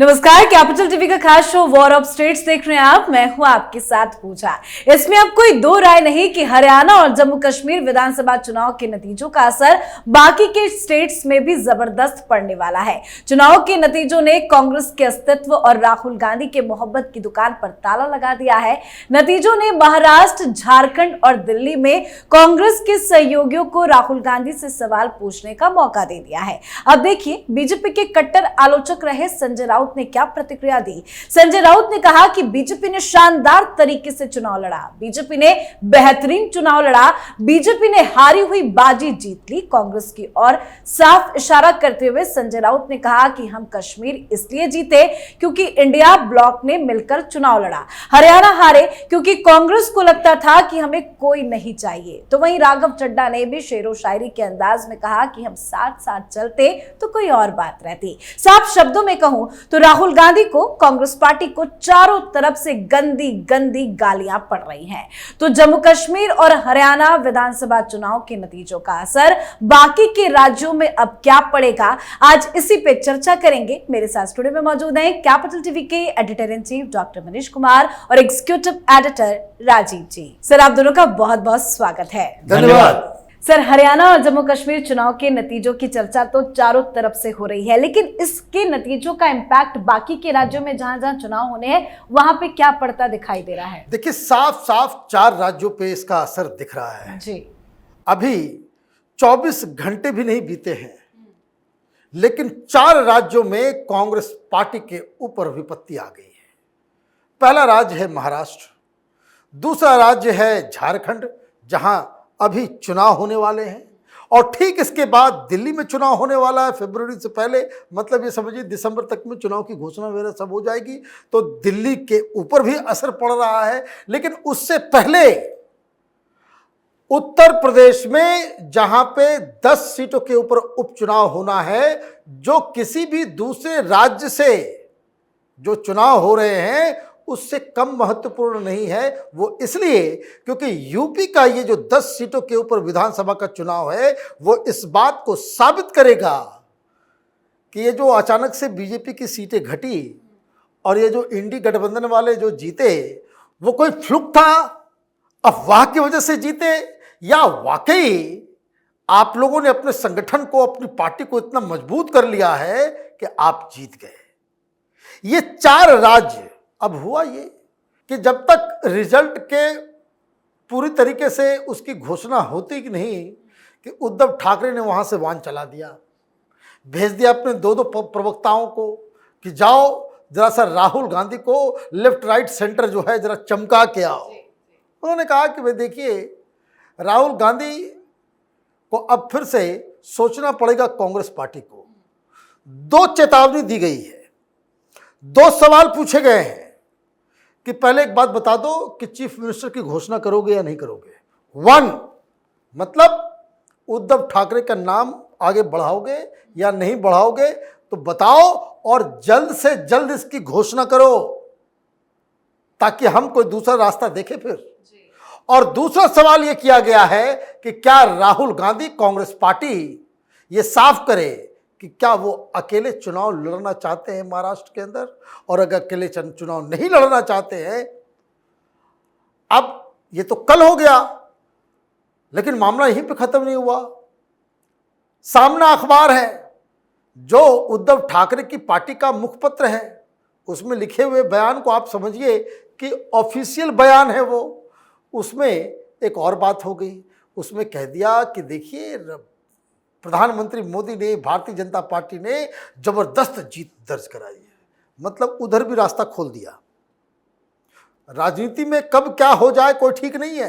नमस्कार, capital TV का खास शो वॉर ऑफ स्टेट्स देख रहे हैं आप। मैं हूं आपके साथ पूजा। इसमें अब कोई दो राय नहीं कि हरियाणा और जम्मू कश्मीर विधानसभा चुनाव के नतीजों का असर बाकी के स्टेट्स में भी जबरदस्त पड़ने वाला है। चुनाव के नतीजों ने कांग्रेस के अस्तित्व और राहुल गांधी के मोहब्बत की दुकान पर ताला लगा दिया है। नतीजों ने महाराष्ट्र, झारखंड और दिल्ली में कांग्रेस के सहयोगियों को राहुल गांधी से सवाल पूछने का मौका दे दिया है। अब देखिए, बीजेपी के कट्टर आलोचक रहे संजय राउत ने क्या प्रतिक्रिया दी। संजय राउत ने कहा कि बीजेपी ने शानदार तरीके से चुनाव लड़ा, बीजेपी ने बेहतरीन चुनाव लड़ा, बीजेपी ने हारी हुई बाजी जीत ली। कांग्रेस की ओर साफ इशारा करते हुए संजय राउत ने कहा कि हम कश्मीर इसलिए जीते क्योंकि इंडिया ब्लॉक ने मिलकर चुनाव लड़ा, हरियाणा हारे क्योंकि कांग्रेस को लगता था कि हमें कोई नहीं चाहिए। तो वहीं राघव चड्ढा ने भी शेरो शायरी के अंदाज में कहा कि हम साथ साथ चलते तो कोई और बात रहती। साफ शब्दों में कहूं तो राहुल गांधी को, कांग्रेस पार्टी को चारों तरफ से गंदी गंदी गालियां पड़ रही हैं। तो जम्मू कश्मीर और हरियाणा विधानसभा चुनाव के नतीजों का असर बाकी के राज्यों में अब क्या पड़ेगा, आज इसी पे चर्चा करेंगे। मेरे साथ स्टूडियो में मौजूद हैं कैपिटल टीवी के editor in chief doctor Manish Kumar और एग्जीक्यूटिव एडिटर राजीव जी। सर, आप दोनों का बहुत बहुत स्वागत है। धन्यवाद। सर, हरियाणा और जम्मू कश्मीर चुनाव के नतीजों की चर्चा तो चारों तरफ से हो रही है, लेकिन इसके नतीजों का इम्पैक्ट बाकी के राज्यों में जहां जहां चुनाव होने हैं वहां पे क्या पड़ता दिखाई दे रहा है? देखिए, साफ साफ 4 राज्यों पे इसका असर दिख रहा है जी। अभी 24 घंटे भी नहीं बीते हैं, लेकिन 4 राज्यों में कांग्रेस पार्टी के ऊपर विपत्ति आ गई है। पहला राज्य है महाराष्ट्र, दूसरा राज्य है झारखंड जहां अभी चुनाव होने वाले हैं, और ठीक इसके बाद दिल्ली में चुनाव होने वाला है फरवरी से पहले, मतलब ये समझिए दिसंबर तक में चुनाव की घोषणा वगैरह सब हो जाएगी। तो दिल्ली के ऊपर भी असर पड़ रहा है। लेकिन उससे पहले उत्तर प्रदेश में जहां पे 10 सीटों के ऊपर उपचुनाव होना है, जो किसी भी दूसरे राज्य से जो चुनाव हो रहे हैं उससे कम महत्वपूर्ण नहीं है। वो इसलिए क्योंकि यूपी का ये जो 10 सीटों के ऊपर विधानसभा का चुनाव है वो इस बात को साबित करेगा कि ये जो अचानक से बीजेपी की सीटें घटी और ये जो इंडी गठबंधन वाले जो जीते वो कोई फ्लुक था, अफवाह की वजह से जीते, या वाकई आप लोगों ने अपने संगठन को, अपनी पार्टी को इतना मजबूत कर लिया है कि आप जीत गए। ये 4 राज्य, अब हुआ ये कि जब तक रिजल्ट के पूरी तरीके से उसकी घोषणा होती कि नहीं, कि उद्धव ठाकरे ने वहां से वाहन चला दिया, भेज दिया अपने 2 प्रवक्ताओं को कि जाओ जरा सा राहुल गांधी को लेफ्ट राइट सेंटर जो है जरा चमका के आओ। उन्होंने कहा कि भाई देखिए, राहुल गांधी को अब फिर से सोचना पड़ेगा कांग्रेस पार्टी को। 2 चेतावनी दी गई है, 2 सवाल पूछे गए हैं कि पहले एक बात बता दो कि चीफ मिनिस्टर की घोषणा करोगे या नहीं करोगे। 1 मतलब उद्धव ठाकरे का नाम आगे बढ़ाओगे या नहीं बढ़ाओगे, तो बताओ और जल्द से जल्द इसकी घोषणा करो ताकि हम कोई दूसरा रास्ता देखें फिर। और दूसरा सवाल यह किया गया है कि क्या राहुल गांधी, कांग्रेस पार्टी ये साफ करे कि क्या वो अकेले चुनाव लड़ना चाहते हैं महाराष्ट्र के अंदर, और अगर अकेले चुनाव नहीं लड़ना चाहते हैं, अब ये तो कल हो गया लेकिन मामला यहीं पे खत्म नहीं हुआ। सामना अखबार है जो उद्धव ठाकरे की पार्टी का मुखपत्र है, उसमें लिखे हुए बयान को आप समझिए कि ऑफिशियल बयान है वो। उसमें एक और बात हो गई, उसमें कह दिया कि देखिए प्रधानमंत्री मोदी ने, भारतीय जनता पार्टी ने जबरदस्त जीत दर्ज कराई है। मतलब उधर भी रास्ता खोल दिया। राजनीति में कब क्या हो जाए कोई ठीक नहीं है,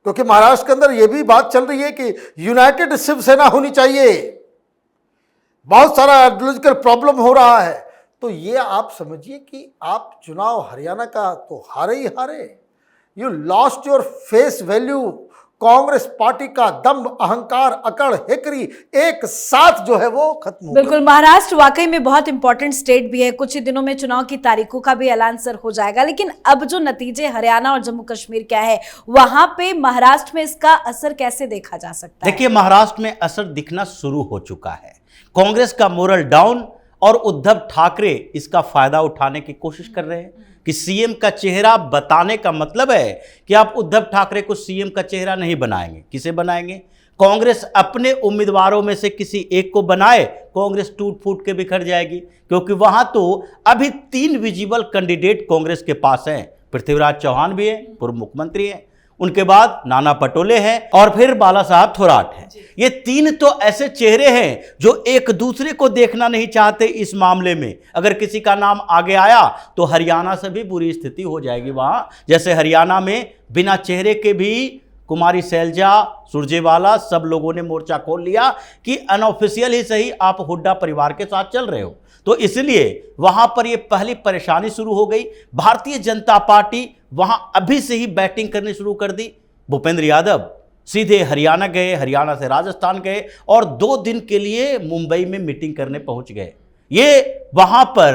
क्योंकि महाराष्ट्र के अंदर यह भी बात चल रही है कि यूनाइटेड शिवसेना होनी चाहिए, बहुत सारा आइडियोलॉजिकल प्रॉब्लम हो रहा है। तो ये आप समझिए कि आप चुनाव हरियाणा का तो हारे ही हारे, you lost your face value. Congress party का दम्भ, अहंकार, अकड़, हिकरी एक साथ जो है वो खत्म हो गया। बिल्कुल, महाराष्ट्र वाकई में बहुत इंपॉर्टेंट स्टेट भी है। कुछ ही दिनों में चुनाव की तारीखों का भी ऐलान सर हो जाएगा, लेकिन अब जो नतीजे हरियाणा और जम्मू कश्मीर क्या है, वहां पे महाराष्ट्र में इसका असर कैसे देखा जा सकता है? देखिए, महाराष्ट्र में असर दिखना शुरू हो चुका है। कांग्रेस का मोरल डाउन और उद्धव ठाकरे इसका फायदा उठाने की कोशिश कर रहे हैं कि सीएम का चेहरा बताने का मतलब है कि आप उद्धव ठाकरे को सीएम का चेहरा नहीं बनाएंगे। किसे बनाएंगे? कांग्रेस अपने उम्मीदवारों में से किसी एक को बनाए, कांग्रेस टूट फूट के बिखर जाएगी, क्योंकि वहां तो अभी 3 विजिबल कैंडिडेट कांग्रेस के पास हैं। पृथ्वीराज चौहान भी है, पूर्व मुख्यमंत्री हैं, उनके बाद नाना पटोले हैं और फिर बाला साहब थोराट हैं। ये 3 तो ऐसे चेहरे हैं जो एक दूसरे को देखना नहीं चाहते। इस मामले में अगर किसी का नाम आगे आया तो हरियाणा से भी बुरी स्थिति हो जाएगी वहां। जैसे हरियाणा में बिना चेहरे के भी कुमारी शैलजा, सुरजेवाला, सब लोगों ने मोर्चा खोल लिया कि अनऑफिशियल ही सही आप हुड्डा परिवार के साथ चल रहे हो। तो इसलिए वहां पर यह पहली परेशानी शुरू हो गई। भारतीय जनता पार्टी वहां अभी से ही बैटिंग करनी शुरू कर दी। भूपेंद्र यादव सीधे हरियाणा गए, हरियाणा से राजस्थान गए और 2 दिन के लिए मुंबई में मीटिंग करने पहुंच गए। ये वहां पर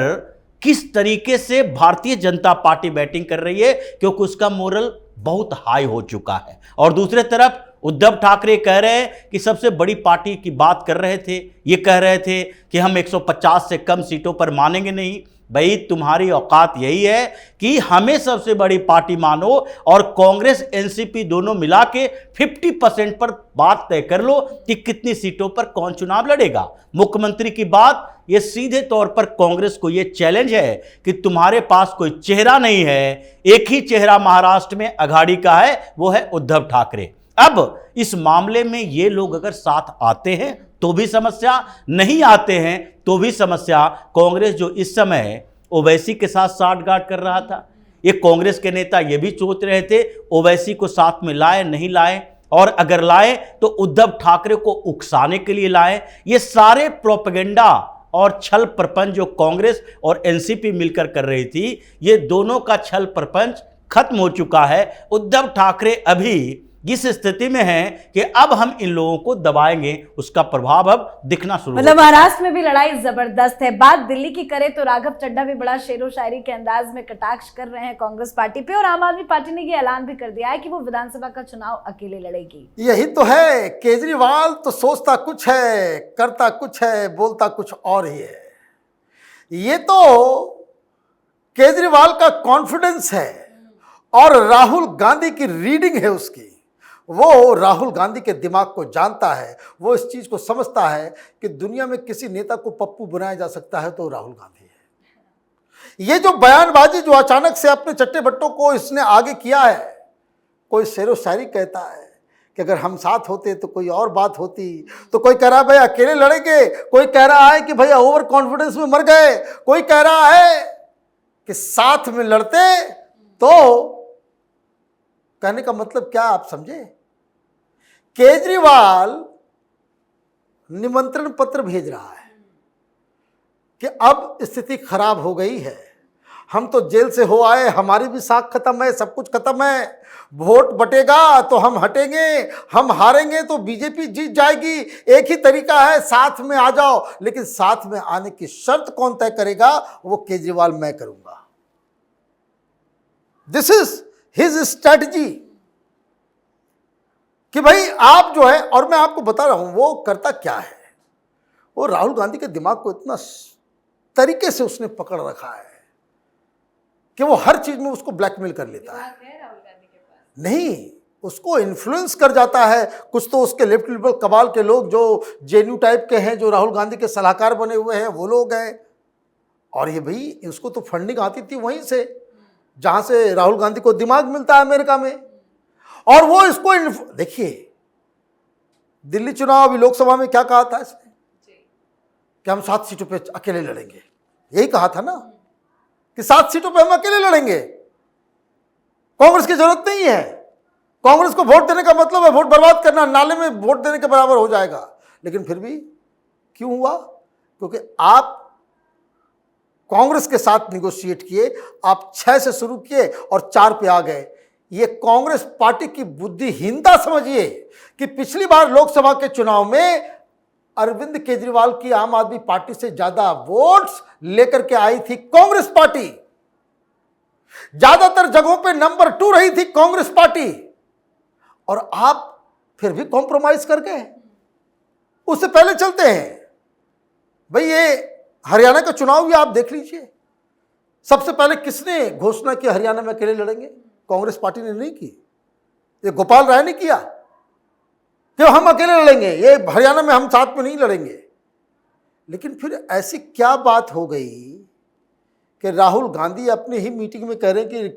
किस तरीके से भारतीय जनता पार्टी बैटिंग कर रही है, क्योंकि उसका मोरल बहुत हाई हो चुका है। और दूसरे तरफ उद्धव ठाकरे कह रहे हैं कि सबसे बड़ी पार्टी की बात कर रहे थे, ये कह रहे थे कि हम 150 से कम सीटों पर मानेंगे नहीं। भाई तुम्हारी औकात यही है कि हमें सबसे बड़ी पार्टी मानो और कांग्रेस एनसीपी दोनों मिला के 50% पर बात तय कर लो कि कितनी सीटों पर कौन चुनाव लड़ेगा। मुख्यमंत्री की बात, यह सीधे तौर पर कांग्रेस को यह चैलेंज है कि तुम्हारे पास कोई चेहरा नहीं है। एक ही चेहरा महाराष्ट्र में अघाड़ी का है, वो है उद्धव ठाकरे। अब इस मामले में ये लोग अगर साथ आते हैं तो भी समस्या, नहीं आते हैं तो भी समस्या। कांग्रेस जो इस समय ओवैसी के साथ साठगांठ कर रहा था, ये कांग्रेस के नेता ये भी सोच रहे थे ओवैसी को साथ में लाए नहीं लाए, और अगर लाए तो उद्धव ठाकरे को उकसाने के लिए लाए। ये सारे प्रोपेगेंडा और छल प्रपंच जो कांग्रेस और एनसीपी मिलकर कर रही थी, ये दोनों का छल प्रपंच खत्म हो चुका है। उद्धव ठाकरे अभी इस स्थिति में है कि अब हम इन लोगों को दबाएंगे, उसका प्रभाव अब दिखना शुरू मतलब महाराष्ट्र में भी लड़ाई जबरदस्त है। बात दिल्ली की करें तो राघव चड्ढा भी बड़ा शेरो शायरी के अंदाज में कटाक्ष कर रहे हैं कांग्रेस पार्टी पे, और आम आदमी पार्टी ने ये ऐलान भी कर दिया है कि वो विधानसभा का चुनाव अकेले लड़ेगी। यही तो है, केजरीवाल तो सोचता कुछ है, करता कुछ है, बोलता कुछ और ही है। ये तो केजरीवाल का कॉन्फिडेंस है और राहुल गांधी की रीडिंग है उसकी। वो राहुल गांधी के दिमाग को जानता है, वो इस चीज को समझता है कि दुनिया में किसी नेता को पप्पू बनाया जा सकता है तो राहुल गांधी है। ये जो बयानबाजी जो अचानक से अपने चट्टे बट्टों को इसने आगे किया है, कोई शेरो शायरी कहता है कि अगर हम साथ होते तो कोई और बात होती, तो कोई कह रहा है भाई अकेले लड़ेंगे, कोई कह रहा है कि भाई ओवर कॉन्फिडेंस में मर गए, कोई कह रहा है कि साथ में लड़ते। तो कहने का मतलब क्या आप समझे? केजरीवाल निमंत्रण पत्र भेज रहा है कि अब स्थिति खराब हो गई है, हम तो जेल से हो आए, हमारी भी साख खत्म है, सब कुछ खत्म है, वोट बटेगा तो हम हटेंगे, हम हारेंगे तो बीजेपी जीत जाएगी, एक ही तरीका है साथ में आ जाओ। लेकिन साथ में आने की शर्त कौन तय करेगा? वो केजरीवाल मैं करूंगा। दिस इज हिज स्ट्रैटेजी कि भाई आप जो है, और मैं आपको बता रहा हूं वो करता क्या है। वो राहुल गांधी के दिमाग को इतना तरीके से उसने पकड़ रखा है कि वो हर चीज में उसको ब्लैकमेल कर लेता है। नहीं, उसको इन्फ्लुएंस कर जाता है। कुछ तो उसके लेफ्ट लिबरल कबाल के लोग जो जेएनयू टाइप के हैं, जो राहुल गांधी के सलाहकार बने हुए हैं, वो लोग हैं। और ये भाई उसको तो फंडिंग आती थी वहीं से जहां से राहुल गांधी को दिमाग मिलता है अमेरिका में। और वो इसको देखिए, दिल्ली चुनाव अभी लोकसभा में क्या कहा था इसने कि हम 7 सीटों पे अकेले लड़ेंगे। यही कहा था ना कि 7 सीटों पे हम अकेले लड़ेंगे, कांग्रेस की जरूरत नहीं है। कांग्रेस को वोट देने का मतलब है वोट बर्बाद करना, नाले में वोट देने के बराबर हो जाएगा। लेकिन फिर भी क्यों हुआ? क्योंकि आप कांग्रेस के साथ निगोशिएट किए, आप 6 से शुरू किए और 4 पे आ गए। ये कांग्रेस पार्टी की बुद्धिहीनता समझिए कि पिछली बार लोकसभा के चुनाव में अरविंद केजरीवाल की आम आदमी पार्टी से ज्यादा वोट्स लेकर के आई थी कांग्रेस पार्टी। ज्यादातर जगहों पे नंबर 2 रही थी कांग्रेस पार्टी, और आप फिर भी कॉम्प्रोमाइज कर गए। उससे पहले चलते हैं भाई, ये हरियाणा का चुनाव भी आप देख लीजिए। सबसे पहले किसने घोषणा की हरियाणा में अकेले लड़ेंगे? कांग्रेस पार्टी ने नहीं की, ये गोपाल राय ने किया कि हम अकेले लड़ेंगे, ये हरियाणा में हम साथ में नहीं लड़ेंगे। लेकिन फिर ऐसी क्या बात हो गई कि राहुल गांधी अपनी ही मीटिंग में कह रहे हैं कि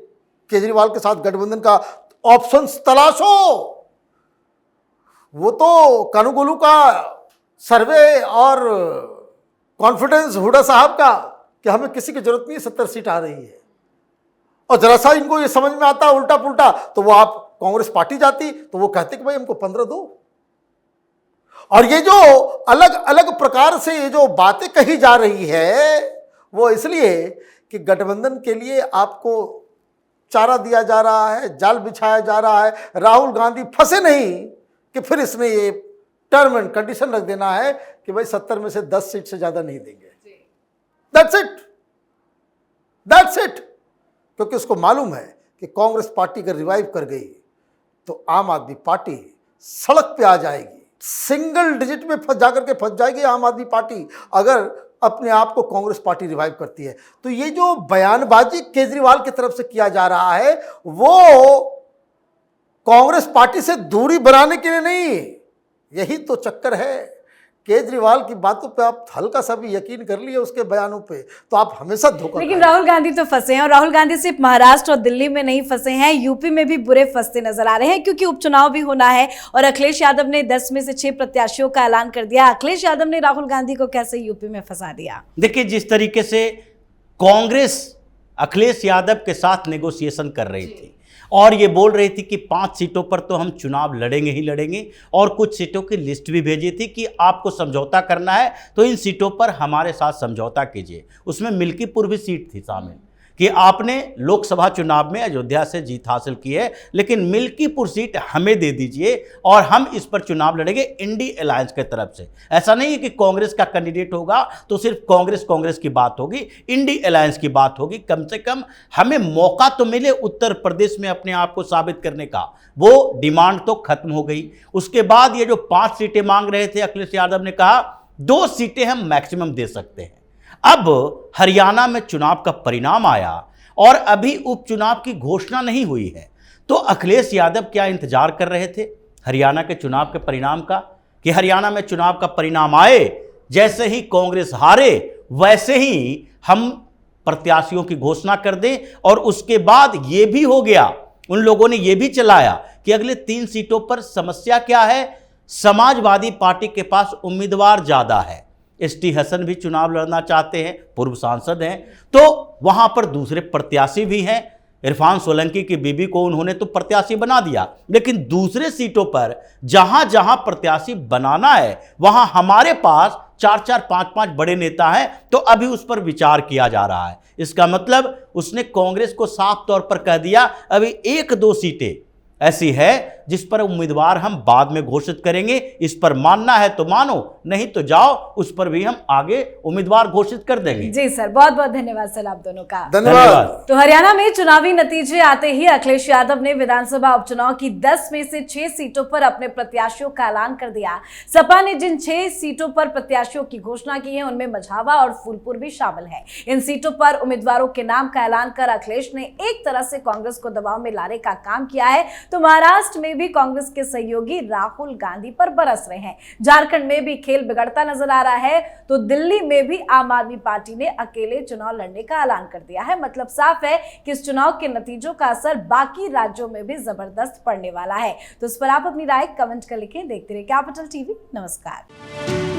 केजरीवाल के साथ गठबंधन का ऑप्शंस तलाशो। वो तो कानूगोलू का सर्वे और कॉन्फिडेंस हुडा साहब का कि हमें किसी की जरूरत नहीं, 70 सीट आ रही है। और जरा सा इनको ये समझ में आता उल्टा पुल्टा तो वो आप कांग्रेस पार्टी जाती तो वो कहते कि भाई हमको 15 दो। और ये जो अलग अलग प्रकार से ये जो बातें कही जा रही है वो इसलिए कि गठबंधन के लिए आपको चारा दिया जा रहा है, जाल बिछाया जा रहा है। राहुल गांधी फंसे नहीं कि फिर इसमें ये टर्म एंड कंडीशन रख देना है कि भाई 70 में से 10 सीट से ज्यादा नहीं देंगे। That's it, that's it. क्योंकि उसको मालूम है कि कांग्रेस पार्टी अगर रिवाइव कर गई तो आम आदमी पार्टी सड़क पे आ जाएगी, सिंगल डिजिट में जाकर के फंस जाएगी आम आदमी पार्टी अगर अपने आप को कांग्रेस पार्टी रिवाइव करती है। तो ये जो बयानबाजी केजरीवाल की तरफ से किया जा रहा है वो कांग्रेस पार्टी से दूरी बनाने के लिए नहीं, यही तो चक्कर है। केजरीवाल की बातों पे आप हल्का सा भी यकीन कर लिए उसके बयानों पे तो आप हमेशा धोखा। लेकिन राहुल गांधी तो फंसे हैं, और राहुल गांधी सिर्फ महाराष्ट्र और दिल्ली में नहीं फंसे हैं, यूपी में भी बुरे फंसते नजर आ रहे हैं, क्योंकि उपचुनाव भी होना है और अखिलेश यादव ने 10 में से 6 प्रत्याशियों का ऐलान कर दिया। अखिलेश यादव ने राहुल गांधी को कैसे यूपी में फंसा दिया? देखिए, जिस तरीके से कांग्रेस अखिलेश यादव के साथ नेगोशिएशन कर रही थी और ये बोल रही थी कि 5 सीटों पर तो हम चुनाव लड़ेंगे ही लड़ेंगे, और कुछ सीटों की लिस्ट भी भेजी थी कि आपको समझौता करना है तो इन सीटों पर हमारे साथ समझौता कीजिए। उसमें मिल्कीपुर भी सीट थी शामिल कि आपने लोकसभा चुनाव में अयोध्या से जीत हासिल की है, लेकिन मिल्कीपुर सीट हमें दे दीजिए और हम इस पर चुनाव लड़ेंगे इंडी अलायंस की तरफ से। ऐसा नहीं है कि कांग्रेस का कैंडिडेट होगा तो सिर्फ कांग्रेस की बात होगी, इंडी अलायंस की बात होगी। कम से कम हमें मौका तो मिले उत्तर प्रदेश में अपने आप को साबित करने का। वो डिमांड तो खत्म हो गई। उसके बाद ये जो 5 सीटें मांग रहे थे, अखिलेश यादव ने कहा 2 सीटें हम मैक्सिमम दे सकते हैं। अब हरियाणा में चुनाव का परिणाम आया और अभी उपचुनाव की घोषणा नहीं हुई है, तो अखिलेश यादव क्या इंतजार कर रहे थे हरियाणा के चुनाव के परिणाम का कि हरियाणा में चुनाव का परिणाम आए, जैसे ही कांग्रेस हारे वैसे ही हम प्रत्याशियों की घोषणा कर दें। और उसके बाद ये भी हो गया, उन लोगों ने ये भी चलाया कि अगले 3 सीटों पर समस्या क्या है, समाजवादी पार्टी के पास उम्मीदवार ज्यादा है। एसटी हसन भी चुनाव लड़ना चाहते हैं, पूर्व सांसद हैं, तो वहां पर दूसरे प्रत्याशी भी हैं। इरफान सोलंकी की बीबी को उन्होंने तो प्रत्याशी बना दिया, लेकिन दूसरे सीटों पर जहां जहां प्रत्याशी बनाना है वहां हमारे पास 4-4, 5-5 बड़े नेता हैं, तो अभी उस पर विचार किया जा रहा है। इसका मतलब उसने कांग्रेस को साफ तौर पर कह दिया अभी 1-2 सीटें ऐसी है जिस पर उम्मीदवार हम बाद में घोषित करेंगे, इस पर मानना है तो मानो, नहीं तो जाओ, उस पर भी हम आगे उम्मीदवार घोषित कर देंगे। जी सर, बहुत बहुत धन्यवाद सर आप दोनों का। धन्यवाद। तो हरियाणा में चुनावी नतीजे आते ही अखिलेश यादव ने विधानसभा उपचुनाव की 10 में से 6 सीटों पर अपने प्रत्याशियों का ऐलान कर दिया। सपा ने जिन 6 सीटों पर प्रत्याशियों की घोषणा की है उनमें मझावा और फूलपुर भी शामिल है। इन सीटों पर उम्मीदवारों के नाम का ऐलान कर अखिलेश ने एक तरह से कांग्रेस को दबाव में लाने का काम किया है। तो महाराष्ट्र में भी कांग्रेस के सहयोगी राहुल गांधी पर बरस रहे हैं, झारखंड में भी खेल बिगड़ता नजर आ रहा है, तो दिल्ली में भी आम आदमी पार्टी ने अकेले चुनाव लड़ने का ऐलान कर दिया है। मतलब साफ है कि इस चुनाव के नतीजों का असर बाकी राज्यों में भी जबरदस्त पड़ने वाला है। तो इस पर आप अपनी राय कमेंट कर लिखें। देखते रहिए कैपिटल टीवी। नमस्कार।